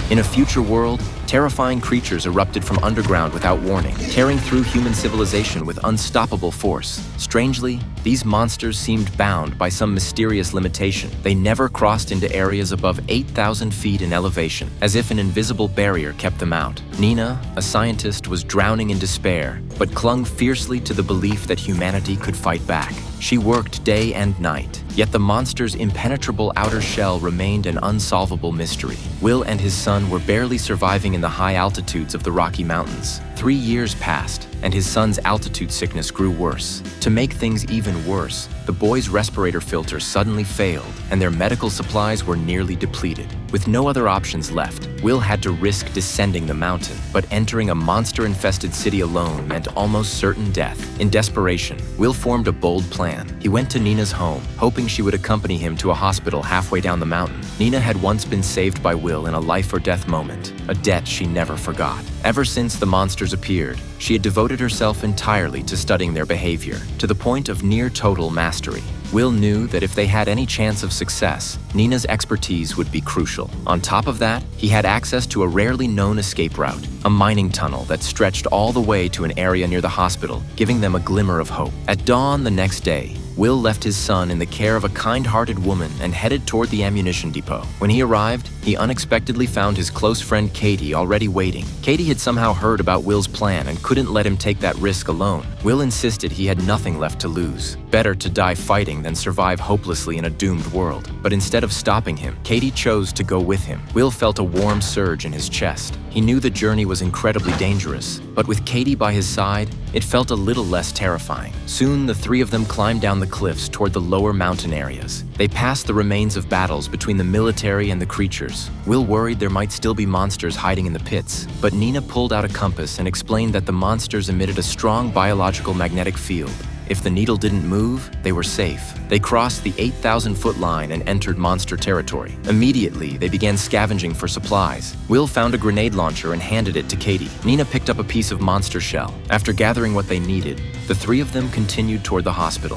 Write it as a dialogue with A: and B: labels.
A: In a future world, terrifying creatures erupted from underground without warning, tearing through human civilization with unstoppable force. Strangely, these monsters seemed bound by some mysterious limitation. They never crossed into areas above 8,000 feet in elevation, as if an invisible barrier kept them out. Nina, a scientist, was drowning in despair, but clung fiercely to the belief that humanity could fight back. She worked day and night, yet the monster's impenetrable outer shell remained an unsolvable mystery. Will and his son were barely surviving in the high altitudes of the Rocky Mountains. 3 years passed, and his son's altitude sickness grew worse. To make things even worse, the boy's respirator filter suddenly failed, and their medical supplies were nearly depleted. With no other options left, Will had to risk descending the mountain, but entering a monster-infested city alone meant almost certain death. In desperation, Will formed a bold plan. He went to Nina's home, hoping she would accompany him to a hospital halfway down the mountain. Nina had once been saved by Will in a life-or-death moment, a debt she never forgot. Ever since the monsters appeared, she had devoted herself entirely to studying their behavior, to the point of near-total mastery. Will knew that if they had any chance of success, Nina's expertise would be crucial. On top of that, he had access to a rarely known escape route, a mining tunnel that stretched all the way to an area near the hospital, giving them a glimmer of hope. At dawn the next day, Will left his son in the care of a kind-hearted woman and headed toward the ammunition depot. When he arrived, he unexpectedly found his close friend Katie already waiting. Katie had somehow heard about Will's plan and couldn't let him take that risk alone. Will insisted he had nothing left to lose. Better to die fighting than survive hopelessly in a doomed world. But instead of stopping him, Katie chose to go with him. Will felt a warm surge in his chest. He knew the journey was incredibly dangerous, but with Katie by his side, it felt a little less terrifying. Soon, the three of them climbed down the cliffs toward the lower mountain areas. They passed the remains of battles between the military and the creatures. Will worried there might still be monsters hiding in the pits, but Nina pulled out a compass and explained that the monsters emitted a strong biological magnetic field. If the needle didn't move, they were safe. They crossed the 8,000-foot line and entered monster territory. Immediately, they began scavenging for supplies. Will found a grenade launcher and handed it to Katie. Nina picked up a piece of monster shell. After gathering what they needed, the three of them continued toward the hospital.